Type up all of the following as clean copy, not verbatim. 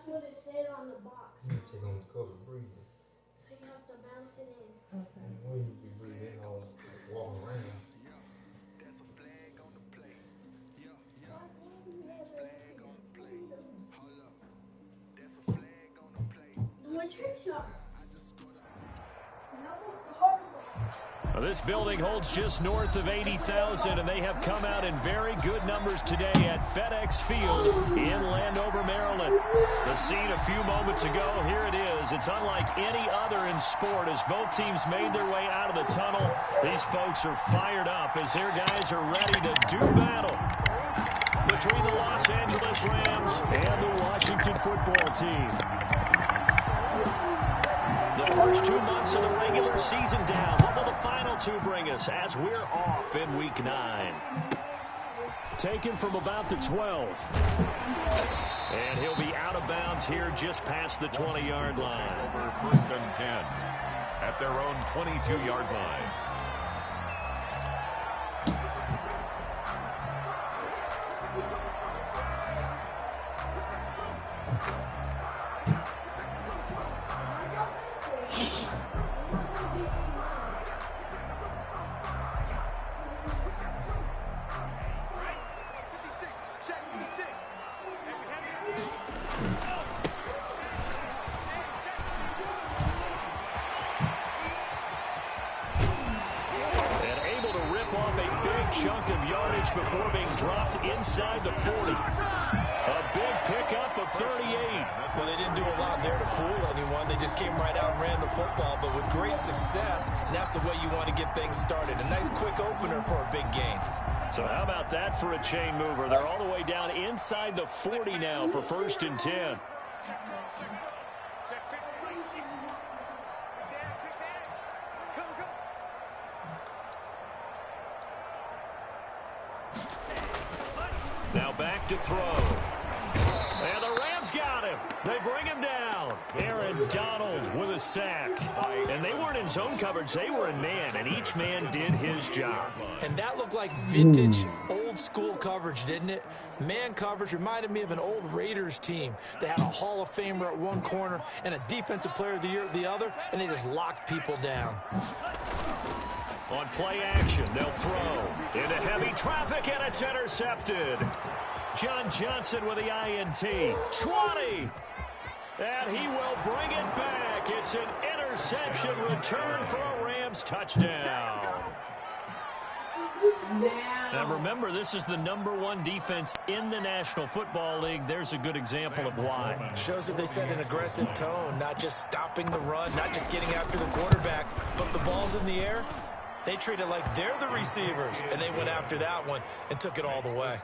what it said on the box. You take on the cover breathing. So you have to bounce it in. Okay. When you be breathing all walking around. My trick shot. That was the hard one. Well, this building holds just north of 80,000, and they have come out in very good numbers today at FedEx Field in Landover, Maryland. The scene a few moments ago, here it is. It's unlike any other in sport as both teams made their way out of the tunnel. These folks are fired up as their guys are ready to do battle between the Los Angeles Rams and the Washington football team. The first 2 months of the regular season down. What will the final two bring us as we're off in Week 9? Taken from about the 12. And he'll be out of bounds here just past the 20-yard line. Over first and 10 at their own 22-yard line. Chunk of yardage before being dropped inside the 40. A big pickup of 38. Well, they didn't do a lot there to fool anyone. They just came right out and ran the football, but with great success, and that's the way you want to get things started. A nice quick opener for a big gain. So how about that for a chain mover? They're all the way down inside the 40 now for first and 10. Now back to throw. And the Rams got him. They bring him down. Aaron Donald with a sack. And they weren't in zone coverage. They were in man, and each man did his job. And that looked like vintage, old-school coverage, didn't it? Man coverage reminded me of an old Raiders team. They had a Hall of Famer at one corner and a Defensive Player of the Year at the other, and they just locked people down. On play action, they'll throw into heavy traffic, and it's intercepted. John Johnson with the INT. 20. And he will bring it back. It's an interception return for a Rams touchdown. Now remember, this is the #1 defense in the National Football League. There's a good example of why. Shows that they set an aggressive tone, not just stopping the run, not just getting after the quarterback, but if the ball's in the air, they treat it like they're the receivers, and they went after that one and took it all the way.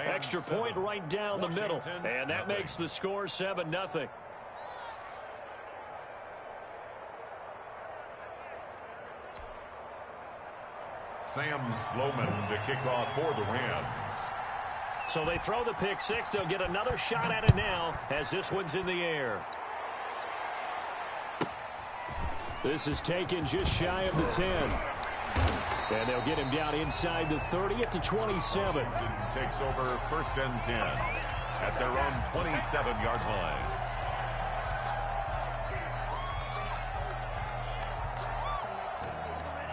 Extra point right down the middle, and that makes the score 7-0. Sam Sloman to kick off for the Rams. So they throw the pick six. They'll get another shot at it now as this one's in the air. This is taken just shy of the 10. And they'll get him down inside the 30 at the 27. Takes over first and 10 at their own 27-yard line.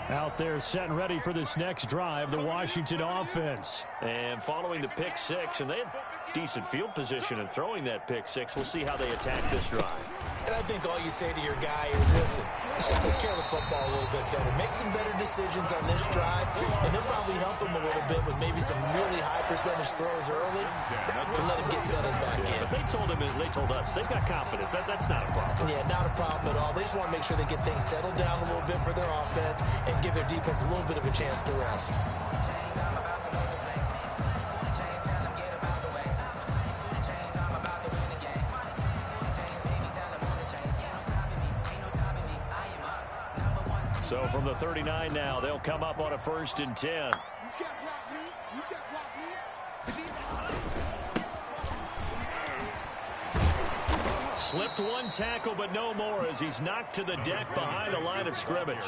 Out there set and ready for this next drive, the Washington offense. And following the pick six, and they had decent field position in throwing that pick six. We'll see how they attack this drive. And I think all you say to your guy is, listen, let's just take care of the football a little bit better. Make some better decisions on this drive, and they'll probably help him a little bit with maybe some really high percentage throws early to let him get settled back in. But they told us they've got confidence. That's not a problem. Yeah, not a problem at all. They just want to make sure they get things settled down a little bit for their offense and give their defense a little bit of a chance to rest. So from the 39 now, they'll come up on a first and 10. Slipped one tackle, but no more as he's knocked to the deck behind the line of scrimmage.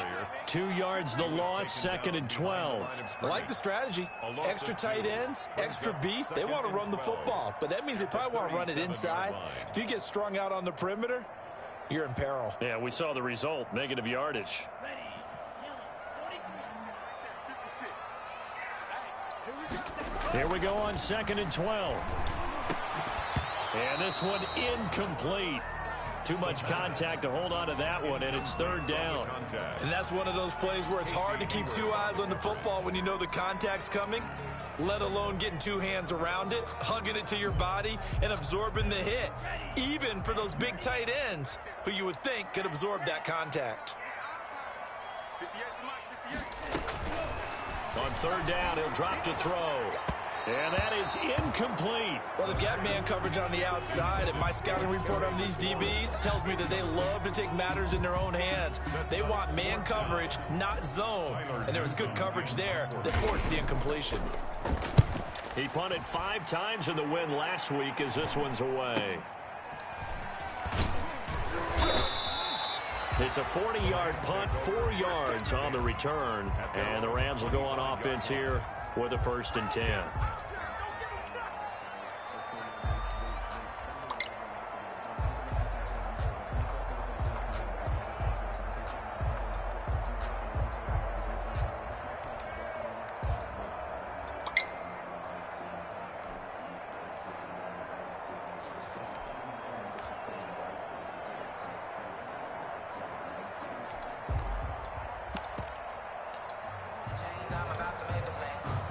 2 yards the loss, 2nd and 12. I like the strategy. Extra tight ends, extra beef. They want to run the football, but that means they probably want to run it inside. If you get strung out on the perimeter, you're in peril. Yeah, we saw the result, negative yardage. Here we go on 2nd and 12. And this one incomplete. Too much contact to hold on to that one, and it's 3rd down. And that's one of those plays where it's hard to keep 2 eyes on the football when you know the contact's coming, let alone getting 2 hands around it, hugging it to your body, and absorbing the hit, even for those big tight ends who you would think could absorb that contact. On 3rd down, he'll drop to throw. And that is incomplete. Well, they've got man coverage on the outside, and my scouting report on these DBs tells me that they love to take matters in their own hands. They want man coverage, not zone. And there was good coverage there that forced the incompletion. He punted 5 times in the win last week as this one's away. It's a 40-yard punt, 4 yards on the return. And the Rams will go on offense here with a 1st and 10.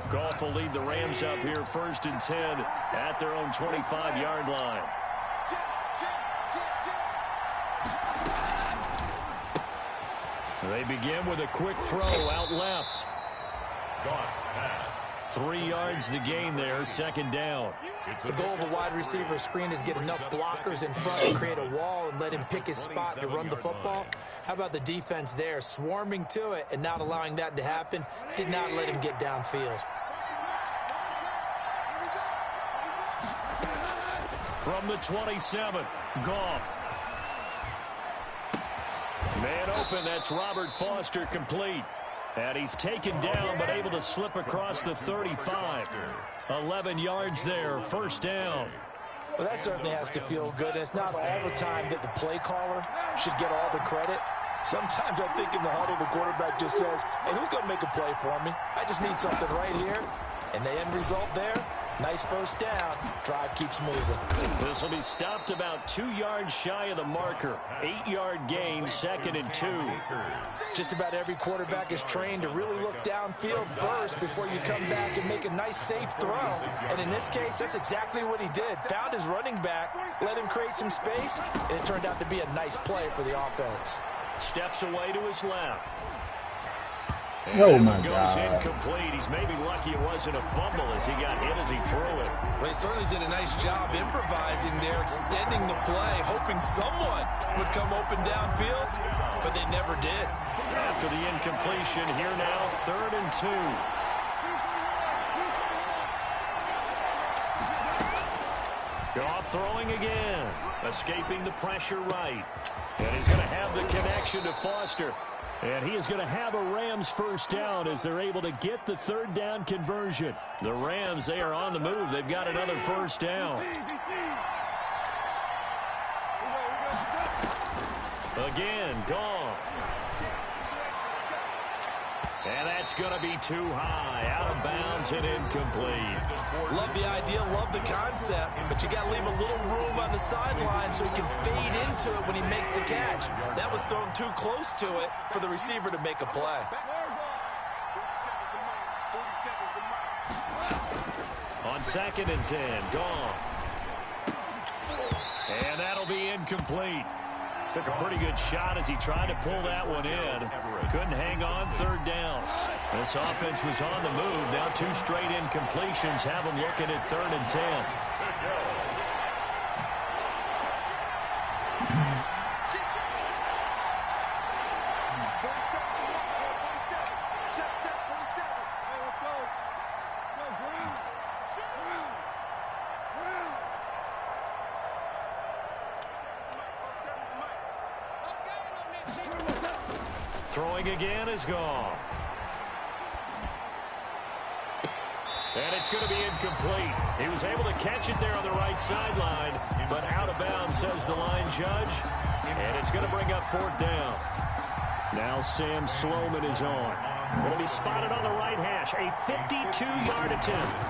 Goff will lead the Rams up here 1st and 10 at their own 25-yard line. They begin with a quick throw out left. Goff's pass. 3 yards the gain there, 2nd down. The goal of a wide receiver screen is get enough blockers in front to create a wall and let him pick his spot to run the football. How about the defense there, swarming to it and not allowing that to happen? Did not let him get downfield. From the 27, Goff. Man open, that's Robert Foster, complete. And he's taken down but able to slip across the 35. 11 yards there, 1st down. Well, that certainly has to feel good. And it's not all the time that the play caller should get all the credit. Sometimes I think in the huddle, the quarterback just says, hey, who's going to make a play for me? I just need something right here. And the end result there, nice 1st down. Drive keeps moving. This will be stopped about 2 yards shy of the marker. 8-yard gain, 2nd and 2. Just about every quarterback is trained to really look downfield first before you come back and make a nice, safe throw. And in this case, that's exactly what he did. Found his running back, let him create some space, and it turned out to be a nice play for the offense. Steps away to his left. Oh, my goes God. Incomplete. He's maybe lucky it wasn't a fumble as he got hit as he threw it. Well, he certainly did a nice job improvising there, extending the play, hoping someone would come open downfield, but they never did. After the incompletion, here now, 3rd and 2. Goff throwing again, escaping the pressure right. And he's going to have the connection to Foster. And he is going to have a Rams 1st down as they're able to get the 3rd down conversion. The Rams, they are on the move. They've got another 1st down. Again, Goff. And that's going to be too high. Out of bounds and incomplete. Love the idea, love the concept, but you got to leave a little room on the sideline so he can fade into it when he makes the catch. That was thrown too close to it for the receiver to make a play. On 2nd and 10, Goff. And that'll be incomplete. Took a pretty good shot as he tried to pull that one in. Couldn't hang on, 3rd down. This offense was on the move. Now 2 straight incompletions have them looking at 3rd and 10. Throwing again is Goff. And it's going to be incomplete. He was able to catch it there on the right sideline, but out of bounds, says the line judge. And it's going to bring up 4th down. Now Sam Sloman is on. Going to be spotted on the right hash. A 52-yard attempt.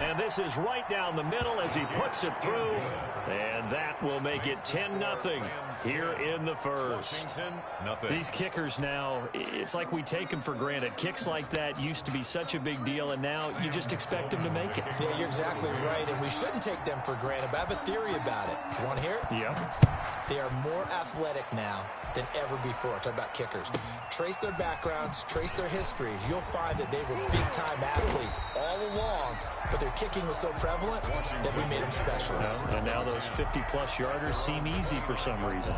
And this is right down the middle as he puts it through. And that will make it 10-0 here in the first. These kickers now, it's like we take them for granted. Kicks like that used to be such a big deal, and now you just expect them to make it. Yeah, you're exactly right, and we shouldn't take them for granted, but I have a theory about it. You want to hear it? Yep. They are more athletic now than ever before. Talk about kickers. Trace their backgrounds, trace their histories. You'll find that they were big-time athletes all along, but their kicking was so prevalent that we made them specialists. And now those 50-plus yarders seem easy for some reason.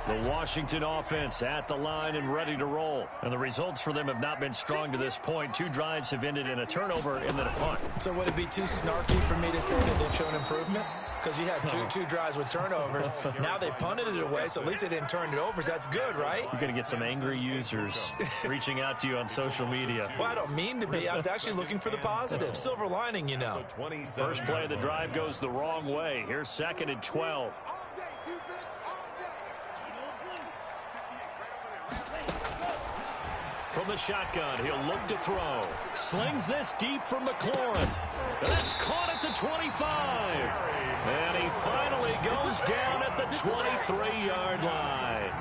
The Washington offense at the line and ready to roll. And the results for them have not been strong to this point. 2 drives have ended in a turnover and then a punt. So would it be too snarky for me to say that they've shown improvement? Because you had two drives with turnovers. Now they punted it away, so at least they didn't turn it over. So that's good, right? You're going to get some angry users reaching out to you on social media. Well, I don't mean to be. I was actually looking for the positive. Silver lining, you know. First play of the drive goes the wrong way. Here's 2nd and 12. From the shotgun, he'll look to throw. Slings this deep for McLaurin. That's caught at the 25. And he finally goes down at the 23-yard line.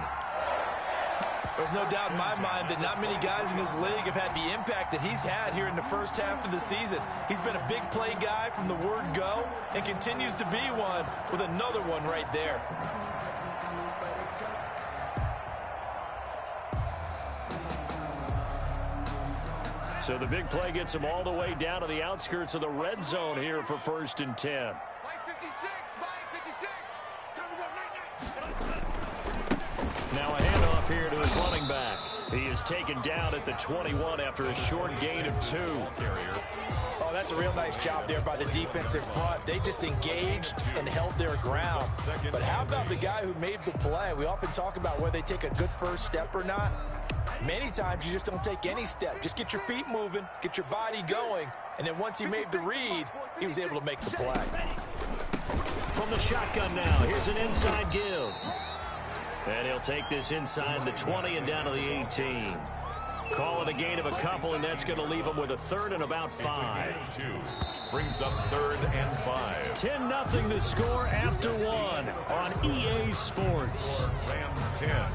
There's no doubt in my mind that not many guys in this league have had the impact that he's had here in the first half of the season. He's been a big play guy from the word go and continues to be one with another one right there. So the big play gets him all the way down to the outskirts of the red zone here for 1st and 10. Now a handoff here to his running back. He is taken down at the 21 after a short gain of 2. Oh, that's a real nice job there by the defensive front. They just engaged and held their ground. But how about the guy who made the play? We often talk about whether they take a good first step or not. Many times you just don't take any step. Just get your feet moving, get your body going, and then once he made the read, he was able to make the play. From the shotgun now, here's an inside give. And he'll take this inside the 20 and down to the 18. Call it a gain of a couple, and that's going to leave him with a 3rd and about 5. Brings up 3rd and 5. 10-0 the score after 1 on EA Sports. Rams 10.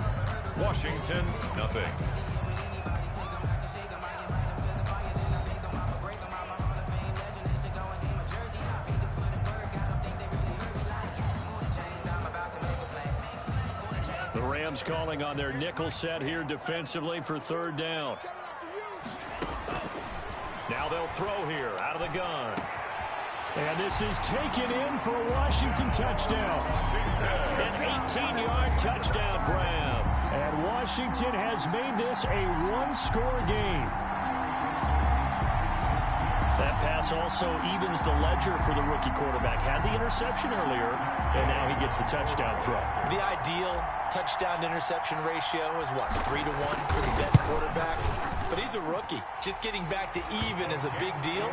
Washington, nothing. The Rams calling on their nickel set here defensively for 3rd down. Now they'll throw here out of the gun. And this is taken in for a Washington touchdown. An 18-yard touchdown grab. And Washington has made this a 1-score game. That pass also evens the ledger for the rookie quarterback. Had the interception earlier, and now he gets the touchdown throw. The ideal touchdown-interception ratio is, what, 3-1 for the best quarterbacks? But he's a rookie. Just getting back to even is a big deal.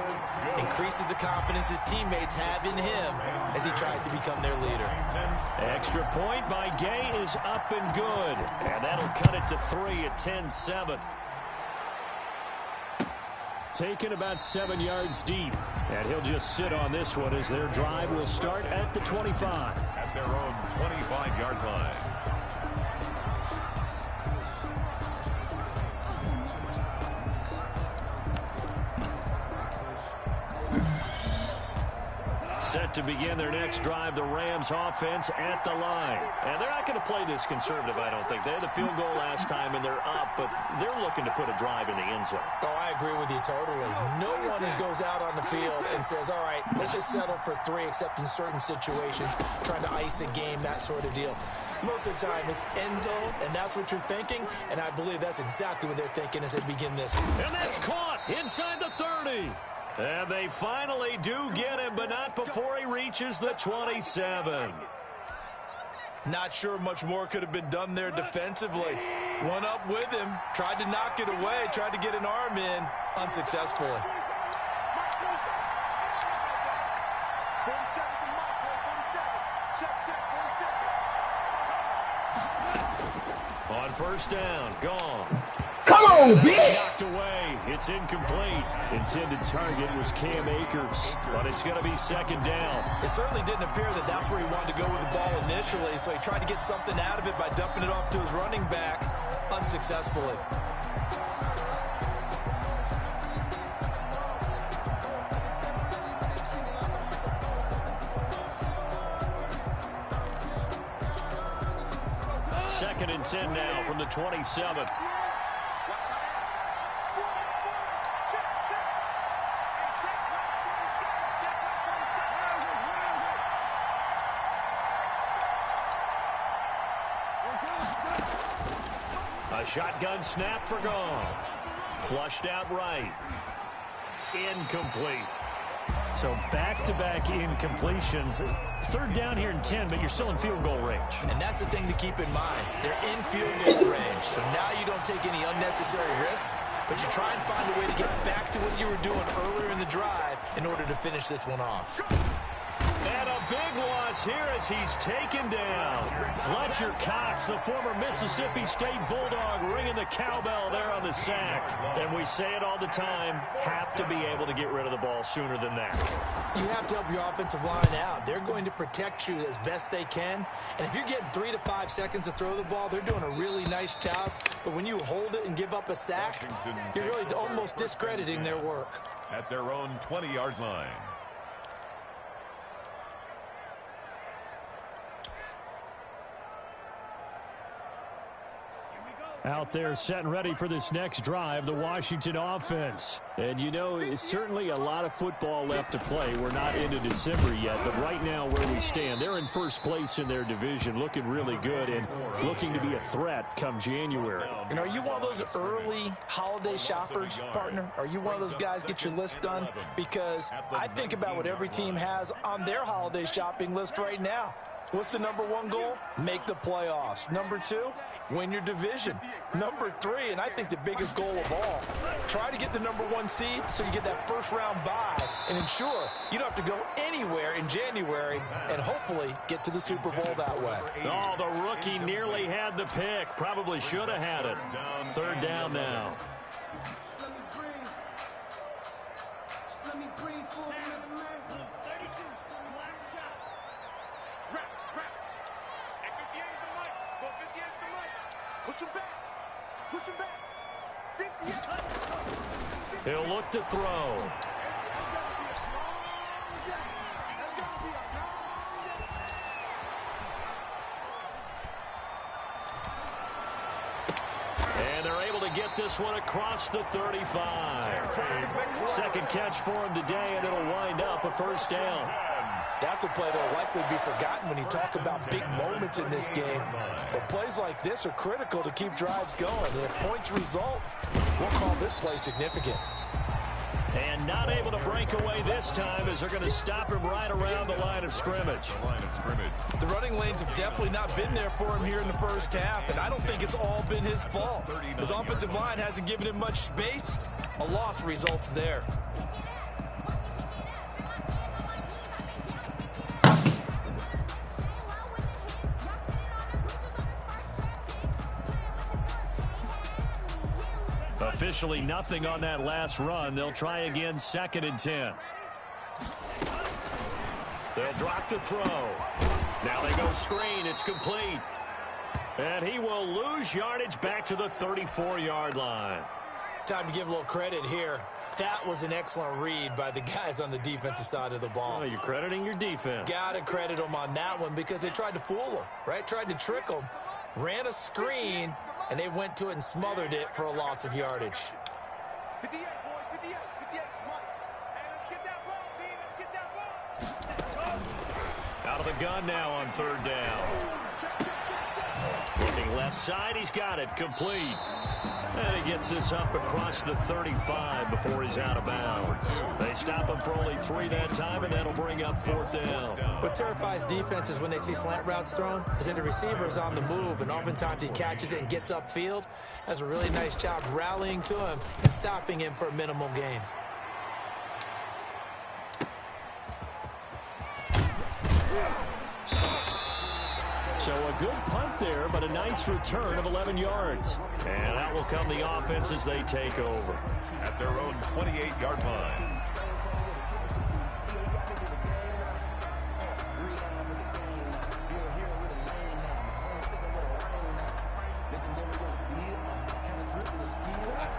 Increases the confidence his teammates have in him as he tries to become their leader. Extra point by Gay is up and good. And that'll cut it to 3 at 10-7. Taken about 7 yards deep. And he'll just sit on this one as their drive will start at the 25. At their own 25-yard line. Set to begin their next drive, the Rams offense at the line. And they're not going to play this conservative, I don't think. They had a field goal last time, and they're up, but they're looking to put a drive in the end zone. Oh, I agree with you totally. No one goes out on the field and says, all right, let's just settle for 3, except in certain situations, trying to ice a game, that sort of deal. Most of the time, it's end zone, and that's what you're thinking, and I believe that's exactly what they're thinking as they begin this. And that's caught inside the 30. And they finally do get him, but not before he reaches the 27. Not sure much more could have been done there defensively. Went up with him, tried to knock it away, tried to get an arm in, unsuccessfully. On first down, gone. Come on, bitch! Knocked away. It's incomplete. Intended target was Cam Akers, but it's going to be second down. It certainly didn't appear that that's where he wanted to go with the ball initially, so he tried to get something out of it by dumping it off to his running back, unsuccessfully. Second and 10 now from the 27. A shotgun snap for Goff. Flushed out right. Incomplete. So back-to-back incompletions. Third down here in 10, but you're still in field goal range. And that's the thing to keep in mind. They're in field goal range, so now you don't take any unnecessary risks, but you try and find a way to get back to what you were doing earlier in the drive in order to finish this one off. And a big loss here as he's taken down. Fletcher Cox, the former Mississippi State Bulldog, ringing the cowbell there on the sack. And we say it all the time, have to be able to get rid of the ball sooner than that. You have to help your offensive line out. They're going to protect you as best they can. And if you're getting 3 to 5 seconds to throw the ball, they're doing a really nice job. But when you hold it and give up a sack, you're really almost discrediting their work. At their own 20-yard line. Out there set and ready for this next drive, the Washington offense. And you know, it's certainly a lot of football left to play. We're not into December yet, but right now where we stand, they're in first place in their division, looking really good and looking to be a threat come January. And are you one of those early holiday shoppers, partner? Are you one of those guys get your list done? Because I think about what every team has on their holiday shopping list right now. What's the number one goal? Make the playoffs. Number two, win your division. Number three, and I think the biggest goal of all, try to get the number one seed so you get that first round bye and ensure you don't have to go anywhere in January and hopefully get to the Super Bowl that way. Oh, the rookie nearly had the pick. Probably should have had it. Third down now. He'll look to throw. And they're able to get this one across the 35. Second catch for him today, and it'll wind up a first down. That's a play that will likely be forgotten when you talk about big moments in this game. But plays like this are critical to keep drives going. And if points result, we'll call this play significant. And not able to break away this time as they're going to stop him right around the line of scrimmage. The running lanes have definitely not been there for him here in the first half, and I don't think it's all been his fault. His offensive line hasn't given him much space. A loss results there. Officially nothing on that last run. They'll try again, second and 10. They'll drop to throw. Now they go screen. It's complete. And he will lose yardage back to the 34-yard line. Time to give a little credit here. That was an excellent read by the guys on the defensive side of the ball. Oh, you're crediting your defense. Got to credit them on that one because they tried to fool him, right? Tried to trick him. Ran a screen, and they went to it and smothered it for a loss of yardage. 58, boys, 58, 58. Come on. Hey, let's get that ball, D. Let's get that ball. Out of the gun now on third down. Looking left side, he's got it. Complete. And he gets this up across the 35 before he's out of bounds. They stop him for only 3 that time, and that'll bring up 4th down. What terrifies defenses when they see slant routes thrown is that the receiver is on the move, and oftentimes he catches it and gets upfield. Does a really nice job rallying to him and stopping him for a minimal gain. So a good punt there, but a nice return of 11 yards. And out will come the offense as they take over. At their own 28-yard line.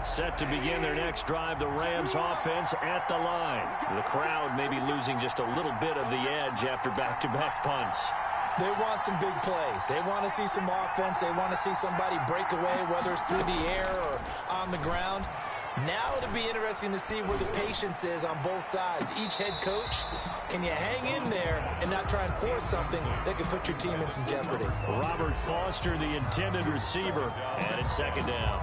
Set to begin their next drive, the Rams offense at the line. The crowd may be losing just a little bit of the edge after back-to-back punts. They want some big plays. They want to see some offense. They want to see somebody break away, whether it's through the air or on the ground. Now it'll be interesting to see where the patience is on both sides. Each head coach, can you hang in there and not try and force something that could put your team in some jeopardy? Robert Foster, the intended receiver, and it's 2nd down.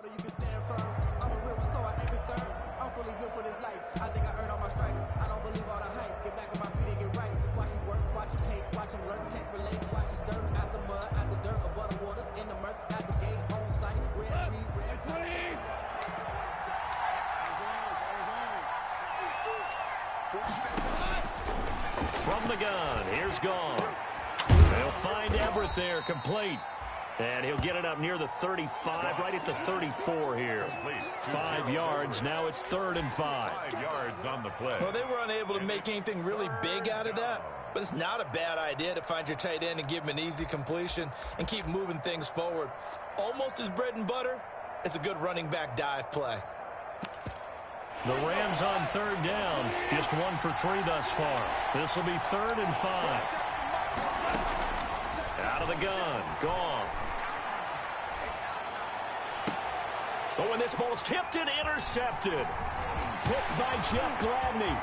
You can stand firm. I'm a real one, so I ain't concerned. I'm fully built for this life. I think I earned all my stripes. I don't believe all the hype. Get back on my feet and get right. Watch him work, watch him hate, watch him learn, can't relate. Watch his skirt out the mud, out the dirt, above the waters, in the murks, at the gate, on site. Red, green, red, green. From the gun, here's Goff. They'll find Everett there, complete. And he'll get it up near the 35, right at the 34 here. 5 yards, now it's 3rd and 5. 5 yards on the play. Well, they were unable to make anything really big out of that, but it's not a bad idea to find your tight end and give him an easy completion and keep moving things forward. Almost as bread and butter as a good running back dive play. The Rams on 3rd down, just 1 for 3 thus far. This will be 3rd and 5. Out of the gun, Goff. Oh, and this ball's tipped and intercepted. Picked by Jeff Gladney.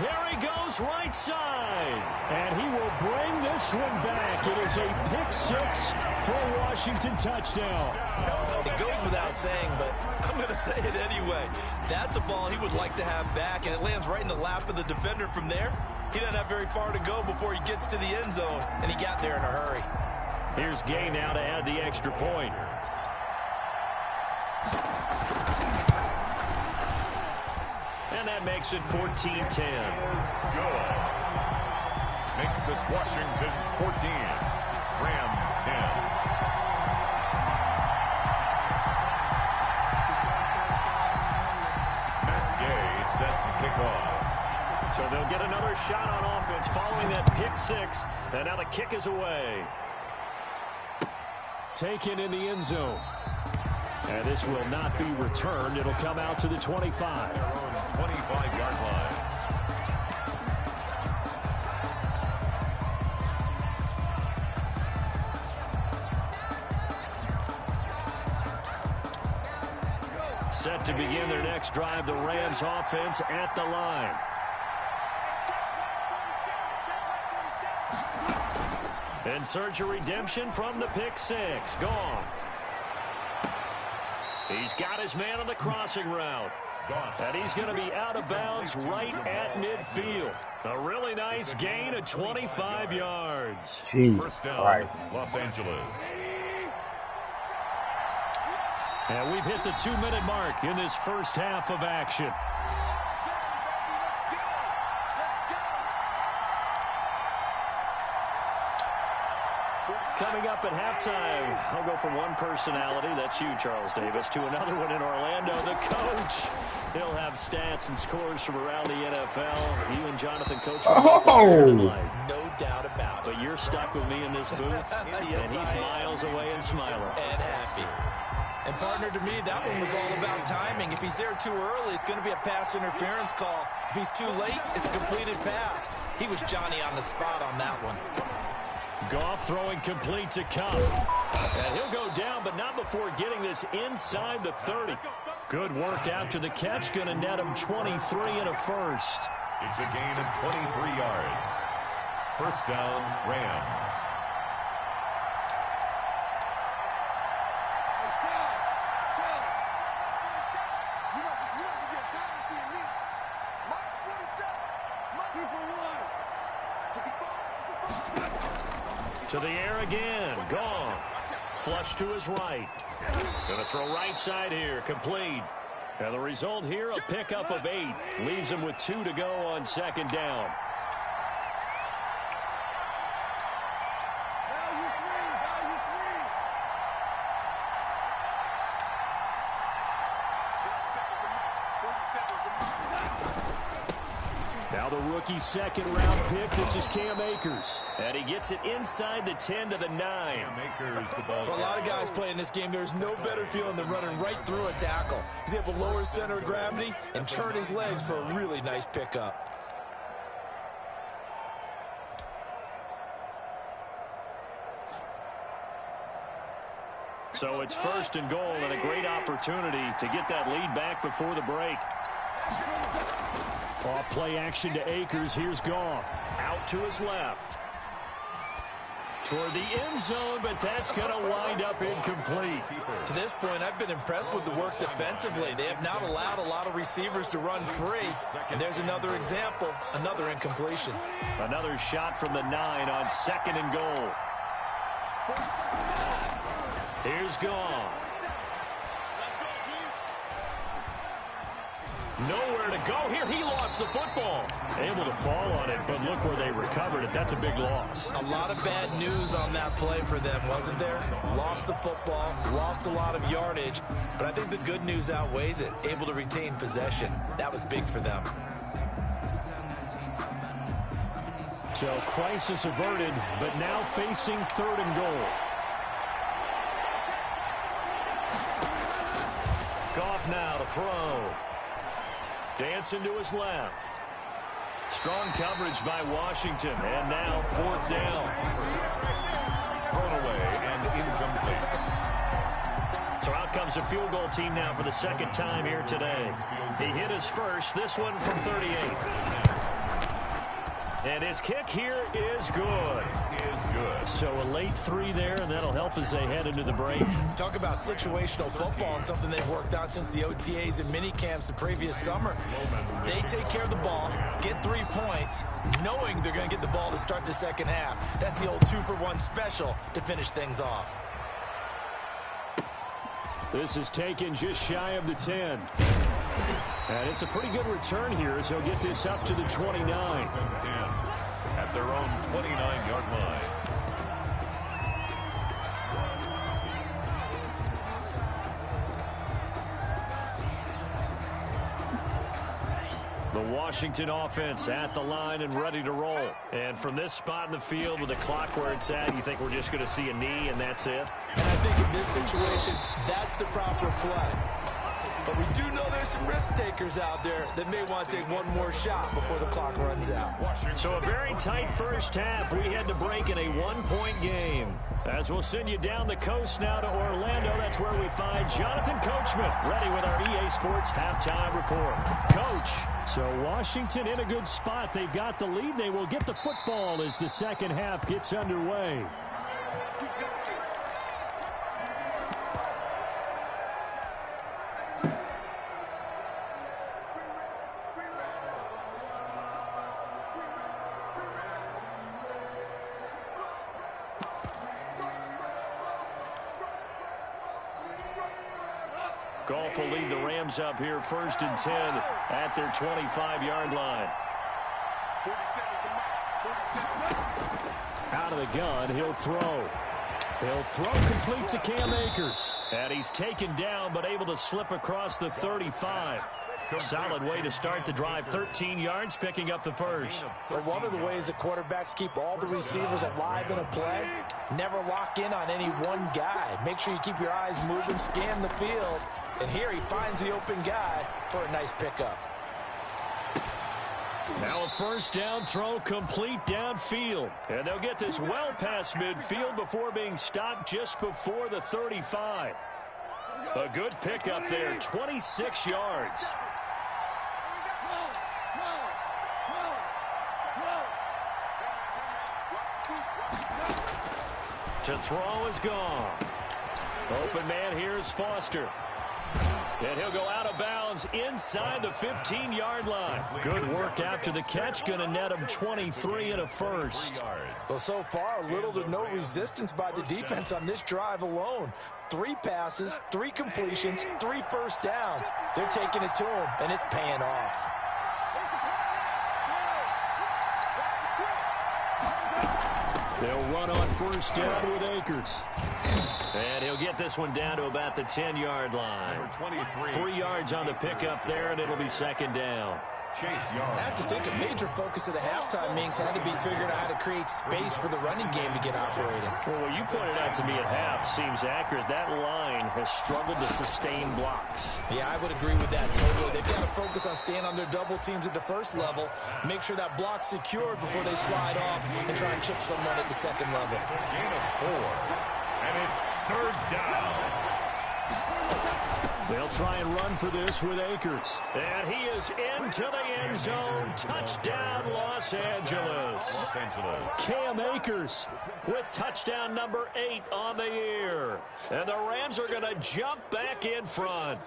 There he goes, right side. And he will bring this one back. It is a pick 6 for a Washington touchdown. It goes without saying, but I'm going to say it anyway. That's a ball he would like to have back, and it lands right in the lap of the defender from there. He doesn't have very far to go before he gets to the end zone, and he got there in a hurry. Here's Gay now to add the extra point. And that makes it 14-10. Good. Makes this Washington 14. Rams 10. Set to kick off. So they'll get another shot on offense following that pick 6. And now the kick is away. Taken in the end zone. And this will not be returned. It'll come out to the 25. Their own 25-yard line. Set to begin their next drive, the Rams offense at the line. In search of redemption from the pick 6. Goff. He's got his man on the crossing route. And he's going to be out of bounds right at midfield. A really nice gain of 25 yards. First down, Los Angeles. And we've hit the 2-minute mark in this first half of action. Coming up at halftime, I'll go from one personality, that's you, Charles Davis, to another one in Orlando, the coach. He'll have stats and scores from around the NFL. You and Jonathan Coachman. No doubt about it. But you're stuck with me in this booth, Yes, and he's miles away and smiling. And happy. And, partner, to me, that one was all about timing. If he's there too early, it's going to be a pass interference call. If he's too late, it's a completed pass. He was Johnny on the spot on that one. Goff throwing complete to Cup. And he'll go down, but not before getting this inside the 30. Good work after the catch. Going to net him 23 and a first. It's a gain of 23 yards. First down, Rams. To the air again. Goff. Flush to his right. Going to throw right side here. Complete. And the result here, a pickup of 8. Leaves him with 2 to go on second down. Now the rookie second-round pick. This is Cam Akers. And he gets it inside the 10 to the 9. For a lot of guys playing this game, there's no better feeling than running right through a tackle. He's able to lower center of gravity and turn his legs for a really nice pickup. So it's first and goal and a great opportunity to get that lead back before the break. Off play action to Akers. Here's Goff. Out to his left. Toward the end zone, but that's going to wind up incomplete. To this point, I've been impressed with the work defensively. They have not allowed a lot of receivers to run free. And there's another example, another incompletion. Another shot from the 9 on second and goal. Here's Goff. Nowhere to go here. He lost the football. Able to fall on it, but look where they recovered it. That's a big loss. A lot of bad news on that play for them, wasn't there? Lost the football, lost a lot of yardage, but I think the good news outweighs it. Able to retain possession. That was big for them. So crisis averted, but now facing third and goal. Goff now to throw. Dancing to his left. Strong coverage by Washington. And now fourth down. Thrown away and incomplete. So out comes a field goal team now for the second time here today. He hit his first, this one from 38. And his kick here is good. So a late 3 there, and that'll help as they head into the break. Talk about situational football and something they've worked on since the OTAs and mini camps the previous summer. They take care of the ball, get 3 points, knowing they're going to get the ball to start the second half. That's the old 2-for-1 special to finish things off. This is taken just shy of the 10. And it's a pretty good return here as he'll get this up to the 29. At their own 29-yard line. The Washington offense at the line and ready to roll. And from this spot in the field with the clock where it's at, you think we're just going to see a knee and that's it? And I think in this situation, that's the proper play. But we do know there's some risk takers out there that may want to take one more shot before the clock runs out. So a very tight first half. We had to break in a 1-point game. As we'll send you down the coast now to Orlando, that's where we find Jonathan Coachman, ready with our EA Sports halftime report. Coach, so Washington in a good spot. They've got the lead. They will get the football as the second half gets underway. Goff will lead the Rams up here first and 10 at their 25-yard line. out of the gun. He'll throw. He'll throw complete to Cam Akers. And he's taken down but able to slip across the 35. Solid way to start the drive. 13 yards, picking up the first. Well, one of the ways that quarterbacks keep all the receivers alive in a play, never lock in on any one guy. Make sure you keep your eyes moving, scan the field. And here he finds the open guy for a nice pickup. Now a first down throw complete downfield. And they'll get this well past midfield before being stopped just before the 35. A good pickup there, 26 yards. To throw is gone. Open man here is Foster. And he'll go out of bounds inside the 15-yard line. Good work after the catch. Going to net him 23 and a first. Well, so far, little to no resistance by the defense on this drive alone. 3 passes, 3 completions, 3 first downs. They're taking it to him, and it's paying off. They'll run on first down with Akers. And he'll get this one down to about the 10-yard line. 3 yards on the pickup there, and it'll be second down. I have to think a major focus of the halftime meetings had to be figuring out how to create space for the running game to get operating. Well, what you pointed out to me at half seems accurate. That line has struggled to sustain blocks. Yeah, I would agree with that totally. They've got to focus on staying on their double teams at the first level, make sure that block's secured before they slide off and try and chip someone at the second level. Gain of 4, and it's third down. They'll try and run for this with Akers. And he is into the end zone. Touchdown, Los Angeles. Cam Akers with touchdown number 8 on the year. And the Rams are going to jump back in front.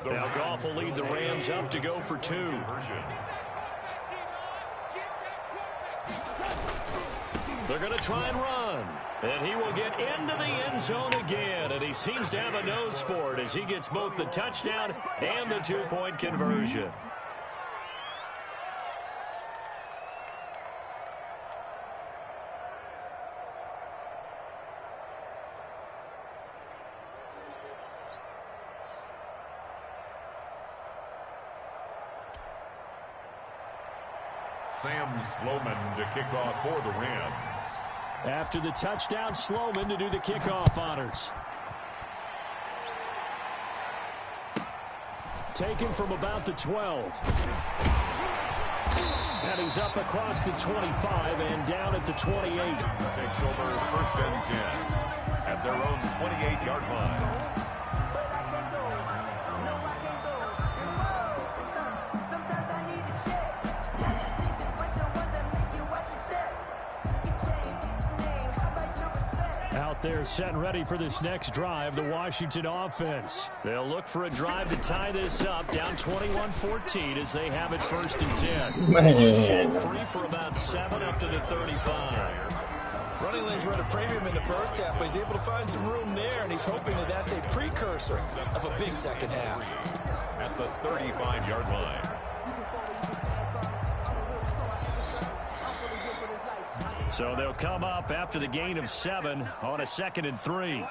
Now Goff will lead the Rams up to go for 2. They're going to try and run. And he will get into the end zone again. And he seems to have a nose for it as he gets both the touchdown and the 2-point conversion. Sam Sloman to kick off for the Rams. After the touchdown, Sloman to do the kickoff honors. Taken from about the 12. And he's up across the 25 and down at the 28. Takes over first and 10 at their own 28-yard line. They're set and ready for this next drive, the Washington offense. They'll look for a drive to tie this up, down 21-14 as they have it first and 10. Man. Free for about 7 up to the 35. Running lanes were at a premium in the first half, but he's able to find some room there, and he's hoping that that's a precursor of a big second half. At the 35-yard line. So they'll come up after the gain of 7 on a 2nd and 3.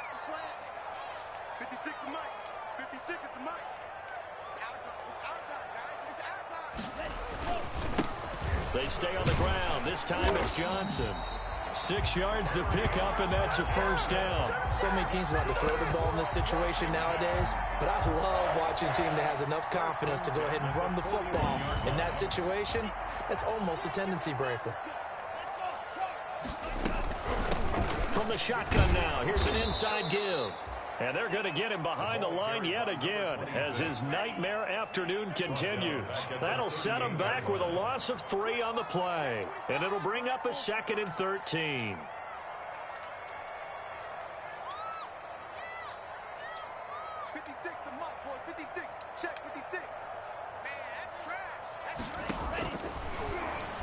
56 is Mike. 56 is the Mike. It's our time. It's our time, guys. It's our time. They stay on the ground. This time it's Johnson. 6 yards the pickup, and that's a first down. So many teams want to throw the ball in this situation nowadays, but I love watching a team that has enough confidence to go ahead and run the football. In that situation, that's almost a tendency breaker. From the shotgun now, here's an inside give. And they're going to get him behind the line yet again as his nightmare afternoon continues. That'll set him back with a loss of 3 on the play. And it'll bring up a 2nd and 13.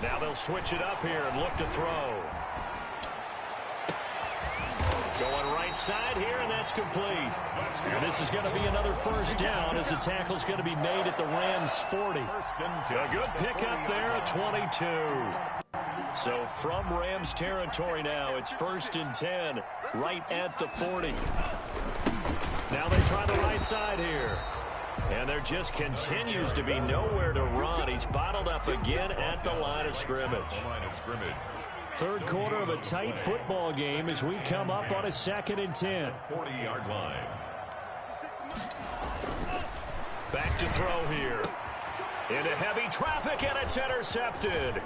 Now they'll switch it up here and look to throw. right side here, and that's complete. And this is going to be another first down as the tackle's going to be made at the Rams' 40. A good pickup there at 22. So from Rams territory now, it's 1st and 10, right at the 40. Now they try the right side here. And there just continues to be nowhere to run. He's bottled up again at the line of scrimmage. Third quarter of a tight football game as we come up on a 2nd and 10. 40-yard line. Back to throw here. Into heavy traffic, and it's intercepted.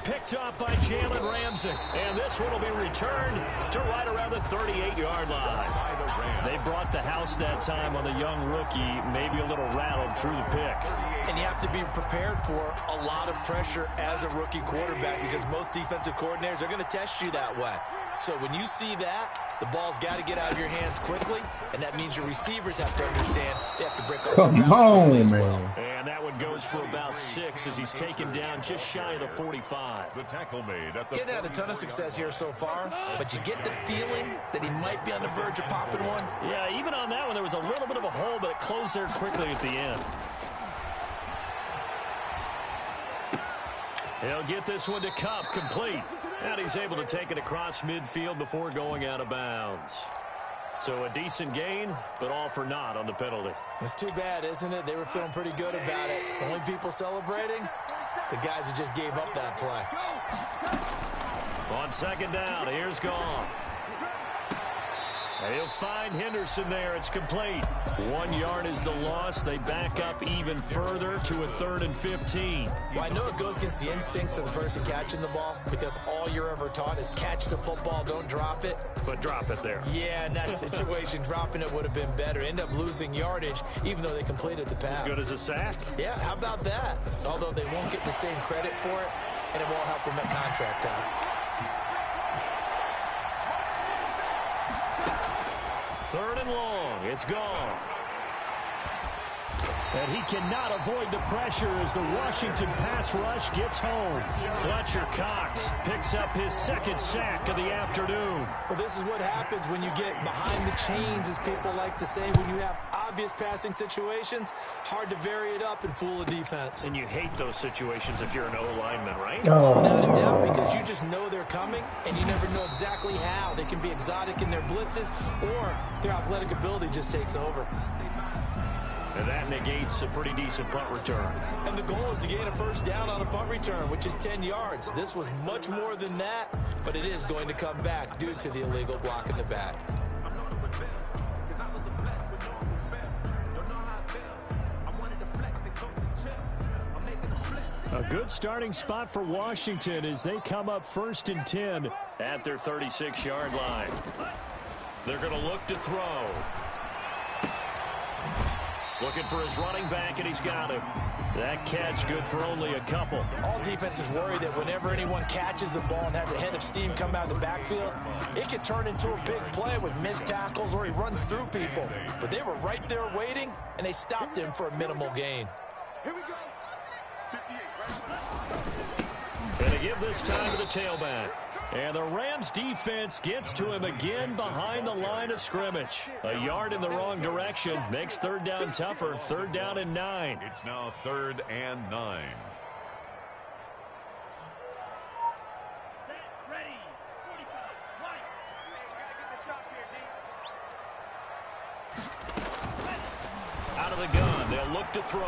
Picked off by Jalen Ramsey. And this one will be returned to right around the 38-yard line. They brought the house that time on the young rookie, maybe a little rattled through the pick. And you have to be prepared for a lot of pressure as a rookie quarterback because most defensive coordinators are going to test you that way. So when you see that, the ball's got to get out of your hands quickly, and that means your receivers have to understand they have to break up. Come on, man. And that one goes for about 6 as he's taken down just shy of the 45. The tackle made at the Getting had a ton of success here so far, but you get the feeling that he might be on the verge of popping one. Yeah, even on that one, there was a little bit of a hole, but it closed there quickly at the end. He'll get this one to Cup, complete. And he's able to take it across midfield before going out of bounds. So a decent gain, but all for naught on the penalty. It's too bad, isn't it? They were feeling pretty good about it. The only people celebrating, the guys who just gave up that play. On 2nd down, here's Goff. And he'll find Henderson there. It's complete. 1 yard is the loss. They back up even further to a 3rd and 15. Well, I know it goes against the instincts of the person catching the ball because all you're ever taught is catch the football, don't drop it. But drop it there. Yeah, in that situation, dropping it would have been better. End up losing yardage, even though they completed the pass. As good as a sack? Yeah, how about that? Although they won't get the same credit for it, and it won't help them at contract time. 3rd and long. It's Goff. And he cannot avoid the pressure as the Washington pass rush gets home. Fletcher Cox picks up his 2nd sack of the afternoon. Well, this is what happens when you get behind the chains, as people like to say, when you have obvious passing situations. Hard to vary it up and fool a defense. And you hate those situations if you're an O-lineman, right? Without a doubt, because you just know they're coming, and you never know exactly how. They can be exotic in their blitzes, or their athletic ability just takes over. And that negates a pretty decent punt return. And the goal is to gain a 1st down on a punt return, which is 10 yards. This was much more than that, but it is going to come back due to the illegal block in the back. A good starting spot for Washington as they come up 1st and 10 at their 36-yard line. They're going to look to throw. Looking for his running back, and he's got him. That catch good for only a couple. All defenses worry that whenever anyone catches the ball and has a head of steam come out of the backfield, it could turn into a big play with missed tackles or he runs through people. But they were right there waiting, and they stopped him for a minimal gain. Here we go. 58, right? And to give this time to the tailback. And the Rams defense gets to him again behind the line of scrimmage. A yard in the wrong direction makes 3rd down tougher. 3rd down and 9. It's now 3rd and 9. Set, ready, 45, right. Get this stop here, D. Out of the gun, they'll look to throw.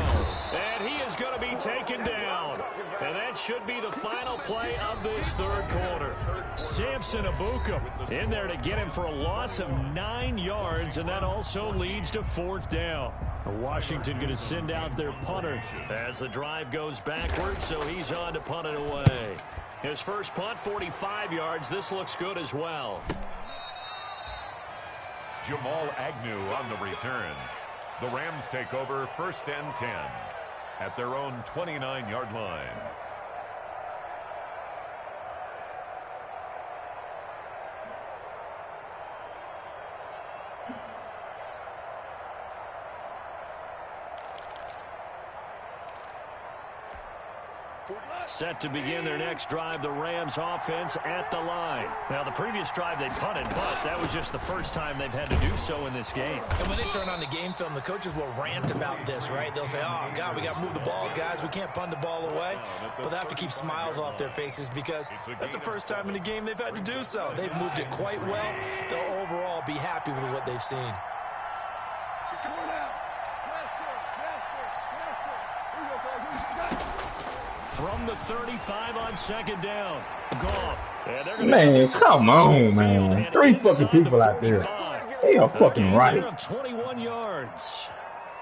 And he is going to be taken down. And that should be the final play of this 3rd quarter. Samson Abukum in there to get him for a loss of 9 yards, and that also leads to 4th down. Washington going to send out their punter as the drive goes backwards, so he's on to punt it away. His first punt, 45 yards. This looks good as well. Jamal Agnew on the return. The Rams take over 1st and 10 at their own 29-yard line. Set to begin their next drive, the Rams offense at the line. Now, the previous drive they punted, but that was just the first time they've had to do so in this game. And when they turn on the game film, the coaches will rant about this, right? They'll say, oh, God, we got to move the ball, guys. We can't punt the ball away. But they have to keep smiles off their faces because that's the first time in the game they've had to do so. They've moved it quite well. They'll overall be happy with what they've seen. From the 35 on second down, Goff. Man, come on, man. 3 fucking people out there. They are fucking right. 21 yards.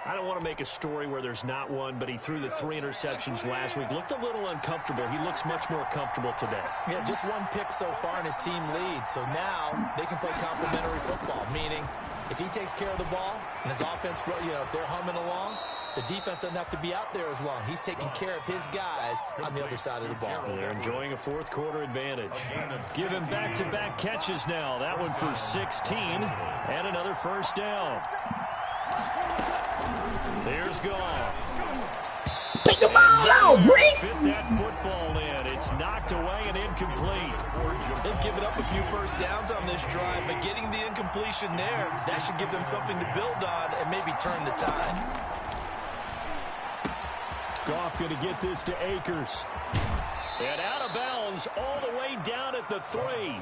I don't want to make a story where there's not one, but he threw the 3 interceptions last week. Looked a little uncomfortable. He looks much more comfortable today. Yeah, just 1 pick so far and his team leads. So now they can play complementary football, meaning if he takes care of the ball and his offense, if they're humming along, the defense doesn't have to be out there as long. He's taking care of his guys on the other side of the ball. They're enjoying a fourth quarter advantage. Give him back-to-back catches now. That one for 16 and another first down. There's Goff. Pick the ball out, Bree. Fit that football in. It's knocked away and incomplete. They've given up a few first downs on this drive, but getting the incompletion there, that should give them something to build on and maybe turn the tide. Goff going to get this to Akers. And out of bounds all the way down at the 3.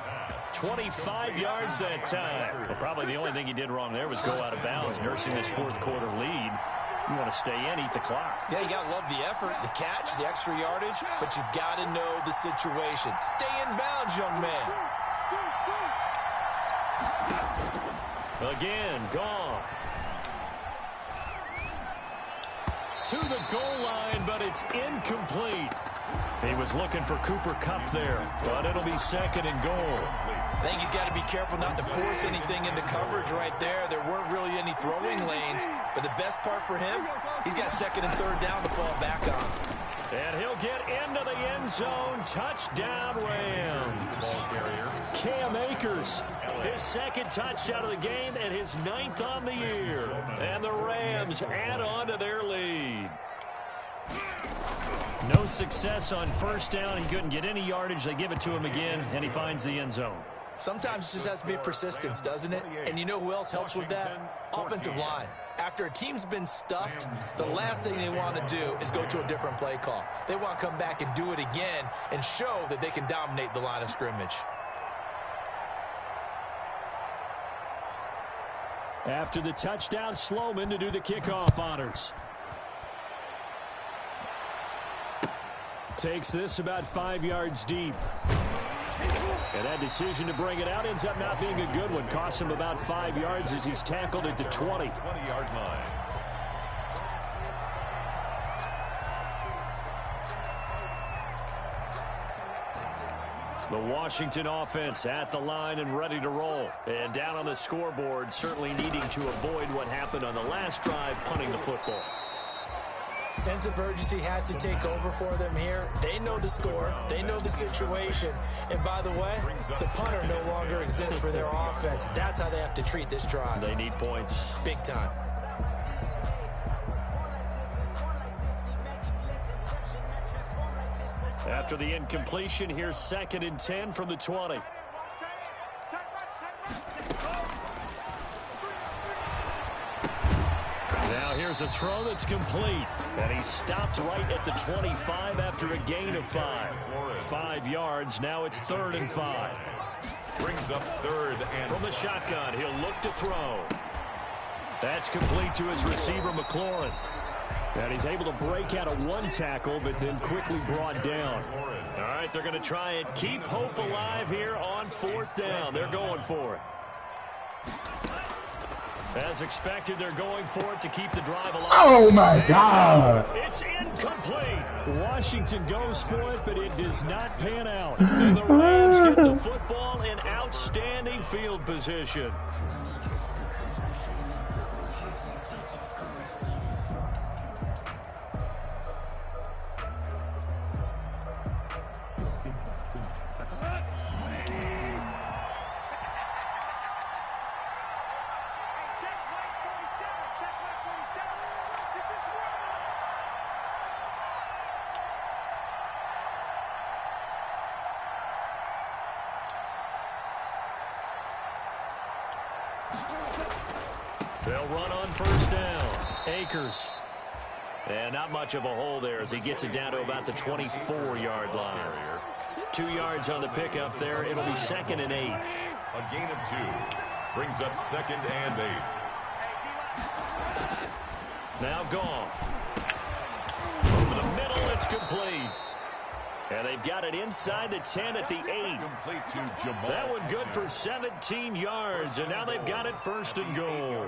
25 yards that time. Well, probably the only thing he did wrong there was go out of bounds, nursing this fourth quarter lead. You want to stay in, eat the clock. Yeah, you got to love the effort, the catch, the extra yardage, but you got to know the situation. Stay in bounds, young man. Again, Goff. To the goal line, but it's incomplete. He was looking for Cooper Kupp there, but it'll be second and goal. I think he's got to be careful not to force anything into coverage right there. There weren't really any throwing lanes, but the best part for him, he's got second and third down to fall back on. And he'll get into the end zone. Touchdown, Rams. Cam Akers, his second touchdown of the game and his 9th on the year. And the Rams add on to their lead. No success on first down. He couldn't get any yardage. They give it to him again, and he finds the end zone. Sometimes it just has to be persistence, doesn't it? And you know who else helps with that? Offensive line. After a team's been stuffed, the last thing they want to do is go to a different play call. They want to come back and do it again and show that they can dominate the line of scrimmage. After the touchdown, Sloman to do the kickoff honors. Takes this about 5 yards deep. And that decision to bring it out ends up not being a good one. Costs him about 5 yards as he's tackled at the 20. 20-yard line. The Washington offense at the line and ready to roll. And down on the scoreboard, certainly needing to avoid what happened on the last drive, punting the football. Sense of urgency has to take over for them here. They know the score. They know the situation. And by the way, the punter no longer exists for their offense. That's how they have to treat this drive. They need points. Big time. After the incompletion, here's 2nd and 10 from the 20. Now here's a throw that's complete. And he stopped right at the 25 after a gain of 5. 5 yards. Now it's 3rd and 5. Brings up 3rd and from the shotgun. He'll look to throw. That's complete to his receiver, McLaurin. And he's able to break out of 1 tackle, but then quickly brought down. All right, they're going to try and keep hope alive here on 4th down. They're going for it. As expected, they're going for it to keep the drive alive. Oh, my God. It's incomplete. Washington goes for it, but it does not pan out. And the Rams get the football in outstanding field position. They'll run on first down. Akers. And not much of a hole there as he gets it down to about the 24-yard line. 2 yards on the pickup there. It'll be 2nd and 8. A gain of 2 brings up 2nd and 8. Now gone. Over the middle, it's complete. And they've got it inside the 10 at the 8. Complete to Jamal. That one good for 17 yards, and now they've got it 1st and goal.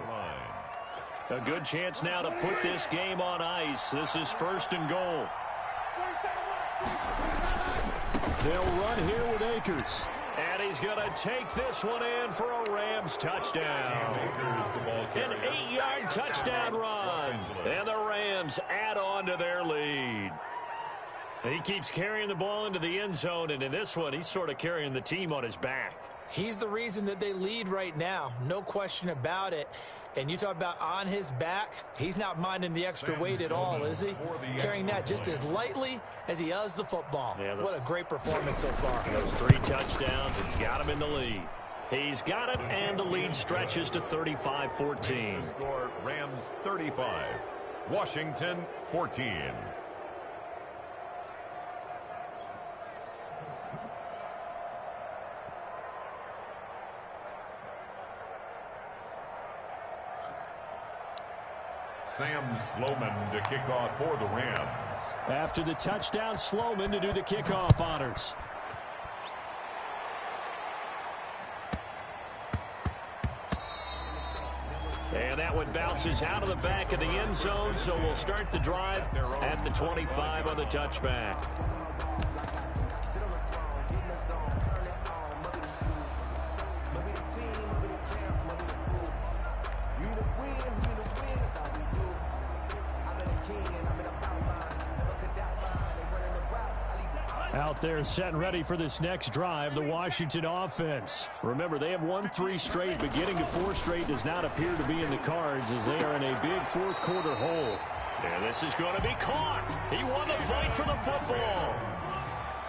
A good chance now to put this game on ice. This is 1st and goal. They'll run here with Akers. And he's going to take this one in for a Rams touchdown. An 8-yard touchdown run. And the Rams add on to their lead. He keeps carrying the ball into the end zone, and in this one, he's sort of carrying the team on his back. He's the reason that they lead right now. No question about it. And you talk about on his back, he's not minding the extra weight at all, is he? Carrying that just as lightly as he does the football. Yeah, what a great performance so far. Those 3 touchdowns, he's got him in the lead. He's got it, and the lead stretches to 35-14. Score Rams 35, Washington 14. Sam Sloman to kick off for the Rams. After the touchdown, Sloman to do the kickoff honors. And that one bounces out of the back of the end zone, so we'll start the drive at the 25 on the touchback. Out there set and ready for this next drive, the Washington offense. Remember, they have won 3 straight, but getting to 4 straight does not appear to be in the cards as they are in a big 4th quarter hole. And this is going to be caught. He won the fight for the football.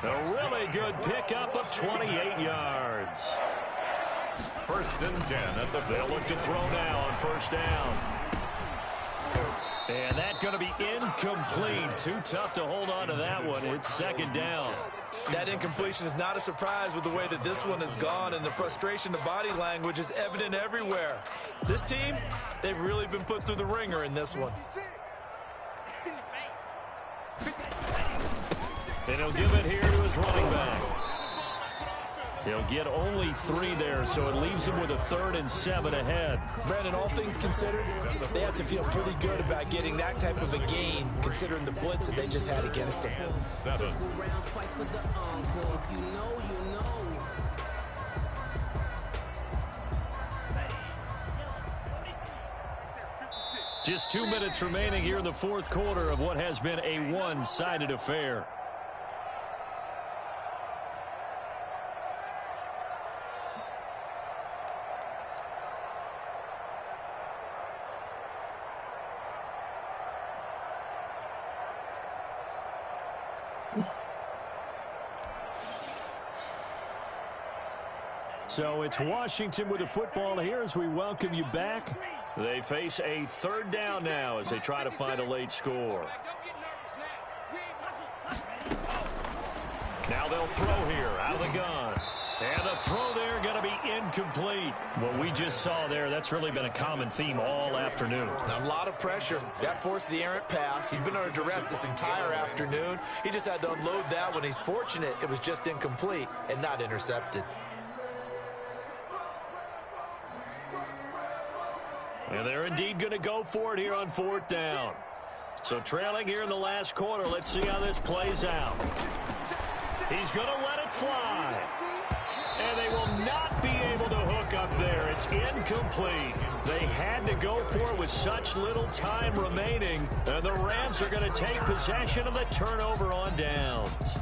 A really good pickup of 28 yards. 1st and 10 at the They'll look to throw now on 1st down. And that's going to be incomplete. Too tough to hold on to that one. It's 2nd down. That incompletion is not a surprise with the way that this one has gone, and the frustration, the body language is evident everywhere. This team, they've really been put through the ringer in this one. And he'll give it here to his running back. He'll get only 3 there, so it leaves him with a 3rd and 7 ahead. Brandon, all things considered, they have to feel pretty good about getting that type of a gain, considering the blitz that they just had against them. 7. Just 2 minutes remaining here in the 4th quarter of what has been a one-sided affair. So it's Washington with the football here as we welcome you back. They face a 3rd down now as they try to find a late score. Now they'll throw here out of the gun. And the throw there going to be incomplete. What we just saw there, that's really been a common theme all afternoon. A lot of pressure. That forced the errant pass. He's been under duress this entire afternoon. He just had to unload that one. He's fortunate it was just incomplete and not intercepted. And they're indeed going to go for it here on 4th down. So trailing here in the last quarter, let's see how this plays out. He's going to let it fly. And they will not be able to hook up there. It's incomplete. They had to go for it with such little time remaining. And the Rams are going to take possession of the turnover on downs.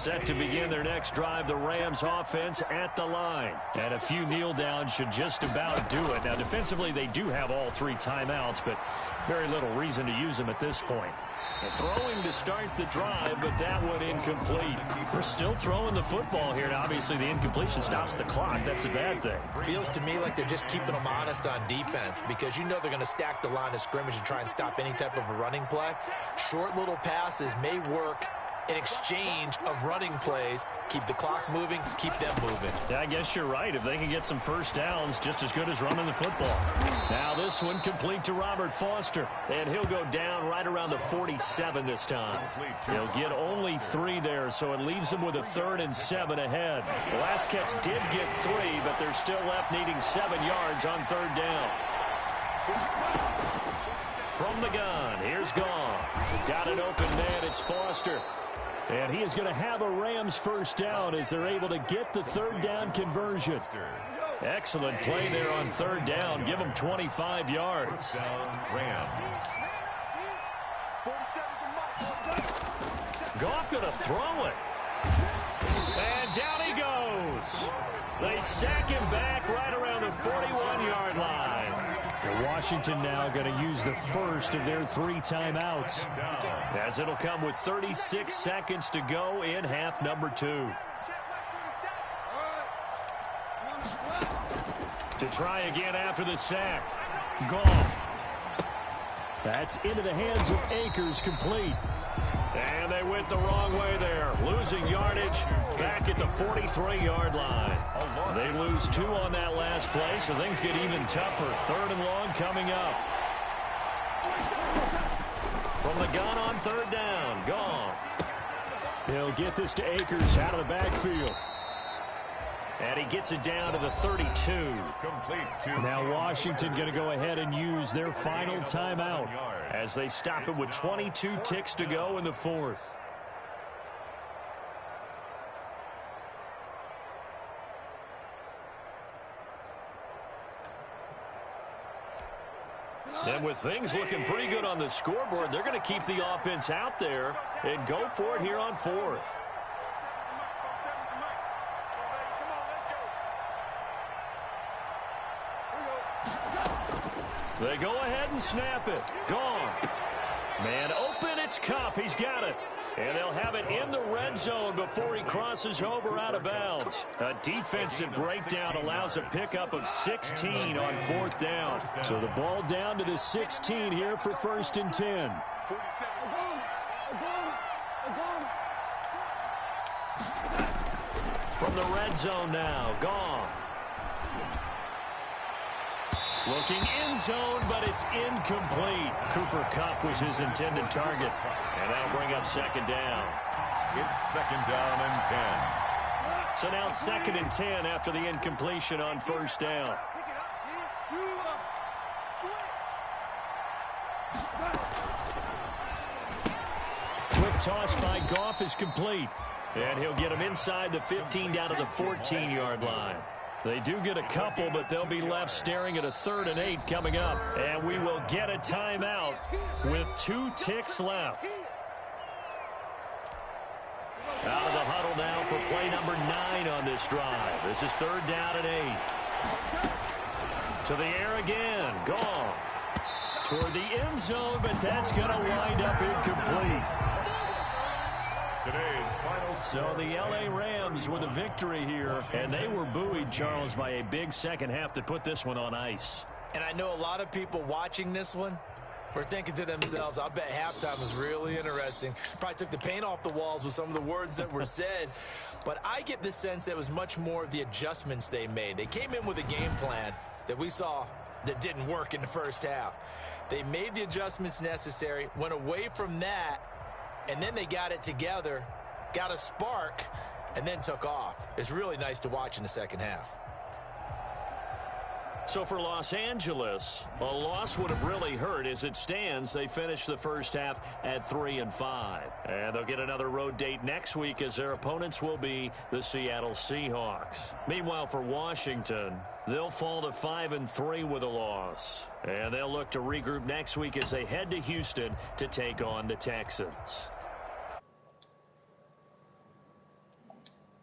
set to begin their next drive, the Rams offense at the line. And a few kneel downs should just about do it. Now, defensively, they do have all 3 timeouts, but very little reason to use them at this point. Throwing to start the drive, but that one incomplete. We're still throwing the football here, and obviously the incompletion stops the clock. That's the bad thing. Feels to me like they're just keeping them honest on defense because you know they're going to stack the line of scrimmage and try and stop any type of a running play. Short little passes may work in exchange of running plays. Keep the clock moving, keep them moving. Yeah, I guess you're right. If they can get some first downs, just as good as running the football. Now this one complete to Robert Foster, and he'll go down right around the 47 this time. He'll get only 3 there, so it leaves them with a 3rd and 7 ahead. The last catch did get 3, but they're still left needing 7 yards on 3rd down. From the gun, here's Goff. Got an open man, it's Foster. And he is going to have a Rams first down as they're able to get the 3rd down conversion. Excellent play there on 3rd down. Give them 25 yards. Goff going to throw it. And down he goes. They sack him back right around the 41-yard line. Washington now going to use the first of their 3 timeouts, as it'll come with 36 seconds to go in half number 2. To try again after the sack. Goff. That's into the hands of Akers, complete. And they went the wrong way there. Losing yardage back at the 43-yard line. They lose 2 on that last play, so things get even tougher. 3rd and long coming up. From the gun on 3rd down, Goff. He'll get this to Akers out of the backfield. And he gets it down to the 32. Now Washington going to go ahead and use their final timeout as they stop it with 22 ticks to go in the 4th. And with things looking pretty good on the scoreboard, they're going to keep the offense out there and go for it here on 4th. They go ahead and snap it. Gone. Man open, it's Kupp. He's got it. And they'll have it in the red zone before he crosses over out of bounds. A defensive breakdown allows a pickup of 16 on 4th down. So the ball down to the 16 here for 1st and 10. From the red zone now, Goff. Looking in zone, but it's incomplete. Cooper Kupp was his intended target. And that'll bring up 2nd down. It's 2nd down and 10. So now 2nd and 10 after the incompletion on 1st down. Quick toss by Goff is complete. And he'll get him inside the 15 down to the 14-yard line. They do get a couple, but they'll be left staring at a 3rd and 8 coming up. And we will get a timeout with 2 ticks left. Out of the huddle now for play number 9 on this drive. This is 3rd down and 8. To the air again. Goff. Toward the end zone, but that's going to wind up incomplete. Today's final. So the L.A. Rams with a victory here, and they were buoyed, Charles, by a big second half to put this one on ice. And I know a lot of people watching this one were thinking to themselves, I bet halftime was really interesting. Probably took the paint off the walls with some of the words that were said. But I get the sense that it was much more of the adjustments they made. They came in with a game plan that we saw that didn't work in the first half. They made the adjustments necessary, went away from that, and then they got it together, got a spark, and then took off. It's really nice to watch in the second half. So for Los Angeles, a loss would have really hurt. As it stands, they finished the first half at 3-5. And they'll get another road date next week as their opponents will be the Seattle Seahawks. Meanwhile, for Washington, they'll fall to 5-3 with a loss. And they'll look to regroup next week as they head to Houston to take on the Texans.